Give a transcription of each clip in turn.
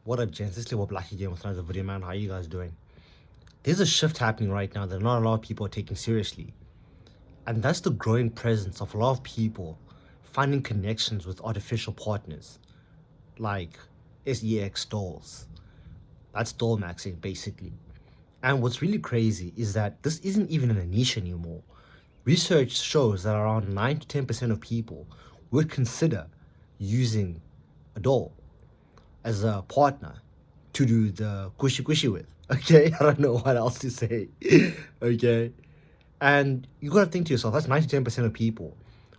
What up, gents? This is Little Black again with another video, man. How you guys doing? There's a shift happening right now that not a lot of people are taking seriously. And that's the growing presence of a lot of people finding connections with artificial partners, like SEX dolls. That's Dollmaxxing, basically. And what's really crazy is that this isn't even in a niche anymore. Research shows that around 9 to 10% of people would consider using a doll as a partner to do the squishy squishy with. Okay, I don't know what else to say. Okay, and you gotta think to yourself, that's 9 to 10% of people.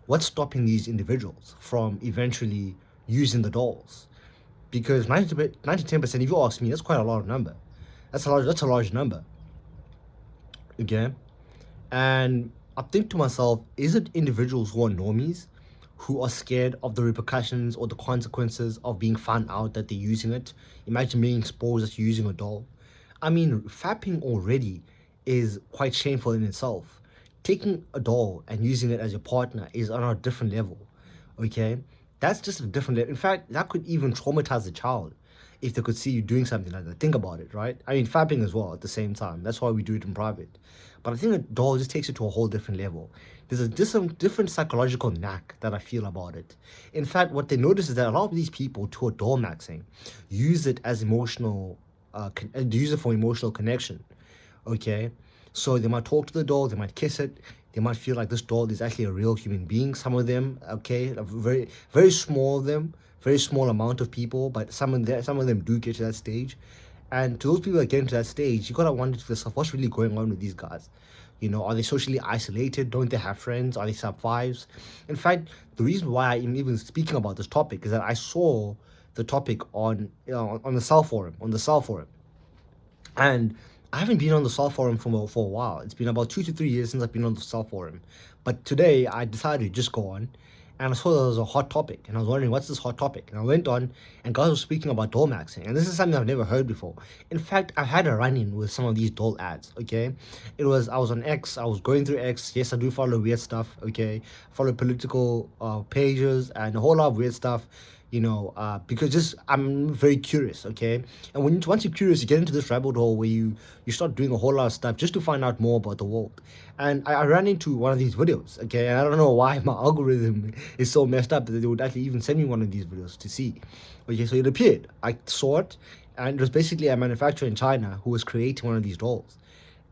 What's stopping these individuals from eventually using the dolls? Because 9 to 10%, if you ask me, that's quite a lot of number. That's a large number. Okay, and I think to myself, is it individuals who are normies, who are scared of the repercussions or the consequences of being found out that they're using it? Imagine being exposed as using a doll. I mean, fapping already is quite shameful in itself. Taking a doll and using it as your partner is on a different level. Okay? That's just a different level. In fact, that could even traumatize a child if they could see you doing something like that. Think about it, right? I mean, fapping as well at the same time. That's why we do it in private. But I think a doll just takes it to a whole different level. There's a different psychological knack that I feel about it. In fact, what they notice is that a lot of these people to a doll maxing use it as emotional, they use it for emotional connection. Okay, so they might talk to the doll, they might kiss it, they might feel like this doll is actually a real human being. Some of them, okay, a very small of them, very small amount of people, but some of them do get to that stage. And to those people that get into that stage, you gotta wonder to yourself, what's really going on with these guys? You know, are they socially isolated? Don't they have friends? Are they sub fives? In fact, the reason why I'm even speaking about this topic is that I saw the topic on on the Cell forum, and I haven't been on the Sol forum for a while. It's been about 2 to 3 years since I've been on the Sol forum. But today I decided to just go on, and I saw there was a hot topic, and I was wondering what's this hot topic. And I went on, and guys were speaking about doll maxing, and this is something I've never heard before. In fact, I've had a run-in with some of these doll ads. Okay, I was on X. I was going through X. Yes, I do follow weird stuff. Okay, follow political pages and a whole lot of weird stuff, because just I'm very curious, okay? And once you're curious, you get into this rabbit hole where you start doing a whole lot of stuff just to find out more about the world. And I ran into one of these videos, okay? And I don't know why my algorithm is so messed up that they would actually even send me one of these videos to see. Okay, so it appeared. I saw it, and it was basically a manufacturer in China who was creating one of these dolls.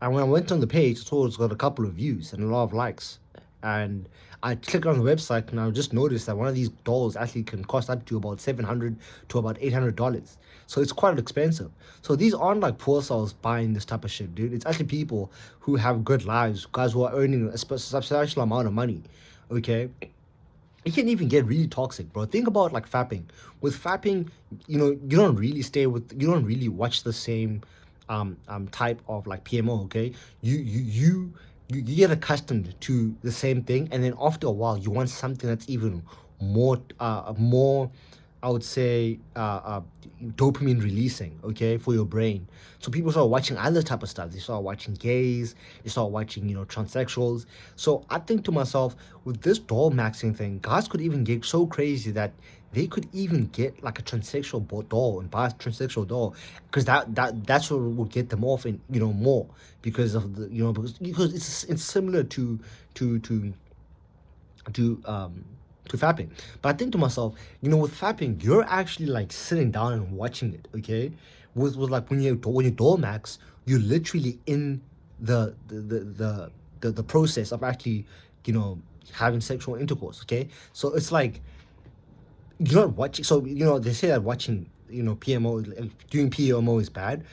And when I went on the page, I saw it's got a couple of views and a lot of likes. And I clicked on the website and I just noticed that one of these dolls actually can cost up to about $700 to about $800. So it's quite expensive. So these aren't like poor souls buying this type of shit, dude. It's actually people who have good lives, guys who are earning a substantial amount of money. Okay, it can even get really toxic, bro. Think about like fapping. With fapping, you don't really watch the same type of like PMO, okay? You get accustomed to the same thing, and then after a while you want something that's even more, I would say, dopamine releasing, okay, for your brain. So people start watching other type of stuff. They start watching gays, they start watching, transsexuals. So I think to myself, with this doll maxing thing, guys could even get so crazy that they could even get like a transsexual doll and buy a transsexual doll, because that's what will get them off, and more because of the because it's similar to to to fapping. But I think to myself, with fapping, you're actually like sitting down and watching it, okay? With like when you doll max, you're literally in the process of actually, you know, having sexual intercourse, okay? So it's like you're not watching. So they say that watching, PMO, like, doing PMO is bad,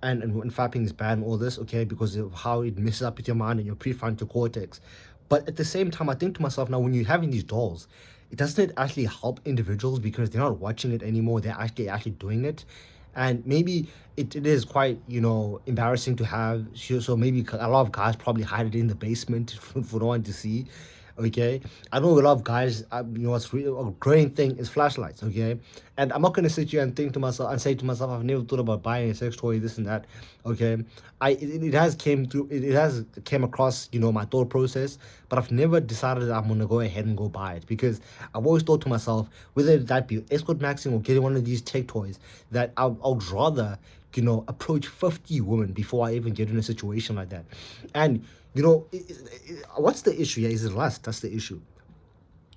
and when fapping is bad and all this, okay, because of how it messes up with your mind and your prefrontal cortex. But at the same time, I think to myself, now when you're having these dolls, it doesn't actually help individuals because they're not watching it anymore. They're actually doing it, and maybe it is quite embarrassing to have. So maybe a lot of guys probably hide it in the basement for no one to see. Okay, I know a lot of guys. What's a growing thing is flashlights. Okay, and I'm not gonna sit here and think to myself and say to myself, I've never thought about buying a sex toy, this and that. Okay, it has came through. It has came across my thought process, but I've never decided that I'm gonna go ahead and go buy it because I've always thought to myself, whether that be escort maxing or getting one of these tech toys, that I'd rather approach 50 women before I even get in a situation like that. And what's the issue? Yeah, is it lust? That's the issue.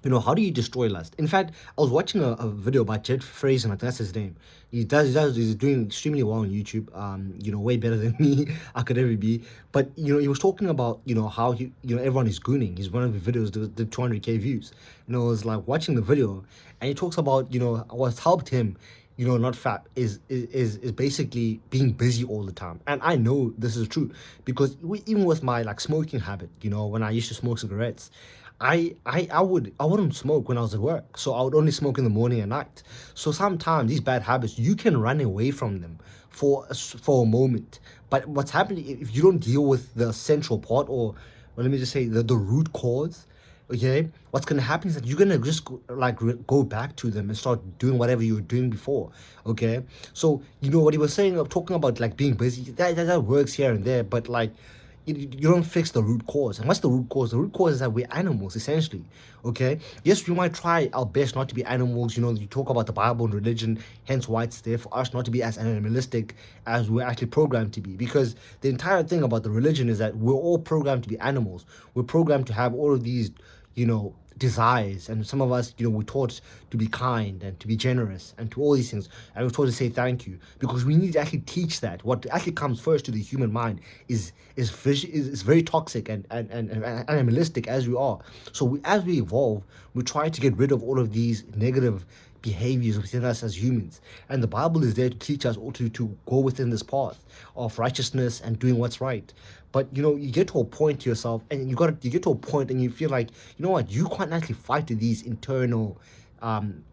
How do you destroy lust? In fact, I was watching a video by Jed Fraser, I think that's his name. He's doing extremely well on YouTube. Way better than me I could ever be. But he was talking about how everyone is gooning. He's one of the videos the 200K views. I was like watching the video, and he talks about what's helped him not fat is basically being busy all the time. And I know this is true because even with my like smoking habit, when I used to smoke cigarettes, I wouldn't smoke when I was at work, so I would only smoke in the morning and night. So sometimes these bad habits, you can run away from them for a moment, but what's happening if you don't deal with the central part, or well, let me just say the root cause, okay, what's gonna happen is that you're gonna just go back to them and start doing whatever you were doing before. Okay, so what he was saying, talking about like being busy, that works here and there, but like you don't fix the root cause. And what's the root cause? The root cause is that we're animals, essentially. Okay, yes, we might try our best not to be animals. You talk about the Bible and religion, hence why it's there for us not to be as animalistic as we're actually programmed to be, because the entire thing about the religion is that we're all programmed to be animals. We're programmed to have all of these desires, and some of us we're taught to be kind and to be generous and to all these things, and we're taught to say thank you, because we need to actually teach that what actually comes first to the human mind is very toxic and animalistic as we are. So as we evolve, we try to get rid of all of these negative behaviors within us as humans, and the Bible is there to teach us all to go within this path of righteousness and doing what's right. But you get to a point to yourself, and you get to a point and you feel like, what, you can't actually fight um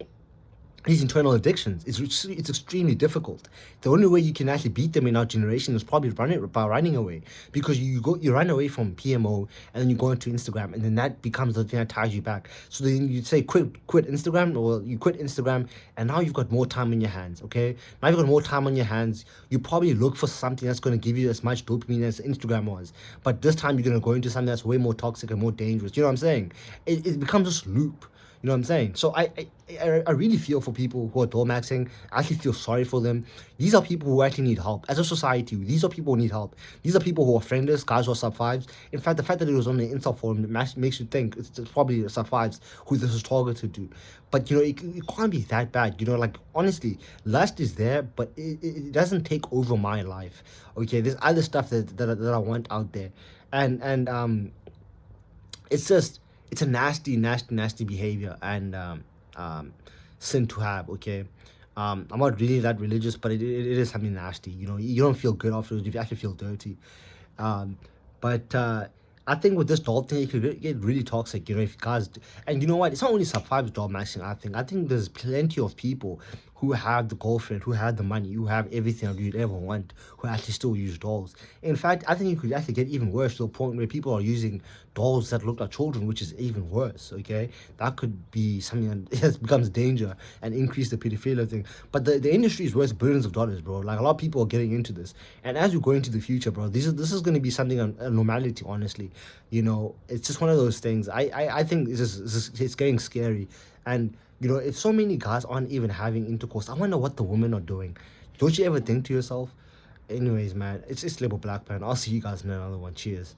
these internal addictions. It's extremely difficult. The only way you can actually beat them in our generation is probably by running away, because you run away from PMO, and then you go into Instagram, and then that becomes the thing that ties you back. So then you say quit Instagram, or you quit Instagram, and now you've got more time in your hands. Okay, now you've got more time on your hands. You probably look for something that's going to give you as much dopamine as Instagram was, but this time you're going to go into something that's way more toxic and more dangerous. You know what I'm saying? It becomes this loop. You know what I'm saying? So I really feel for people who are Dollmaxxing. I actually feel sorry for them. These are people who actually need help. As a society, these are people who need help. These are people who are friendless, guys who are sub fives. In fact, the fact that it was on the Insta forum makes you think it's probably sub fives who this is targeted to. But it can't be that bad. Like honestly, lust is there, but it doesn't take over my life. Okay, there's other stuff that I want out there, and it's just it's a nasty behavior and sin to have. Okay, I'm not really that religious, but it is something nasty. You don't feel good afterwards. You actually feel dirty. um, but I think with this doll thing, it could get really toxic. If guys, and you know what? It's not only sub fives doll maxing. I think there's plenty of people who have the girlfriend, who have the money, who have everything that you'd ever want, who actually still use dolls. In fact, I think it could actually get even worse, to the point where people are using dolls that look like children, which is even worse. Okay, that could be something that becomes danger and increase the pedophilia thing. But the industry is worth billions of dollars, bro. Like, a lot of people are getting into this, and as we go into the future, bro, this is going to be something a normality. Honestly, it's just one of those things. I think it's getting scary. And if so many guys aren't even having intercourse, I wonder what the women are doing. Don't you ever think to yourself? Anyways, man, it's Label Black, man. I'll see you guys in another one. Cheers.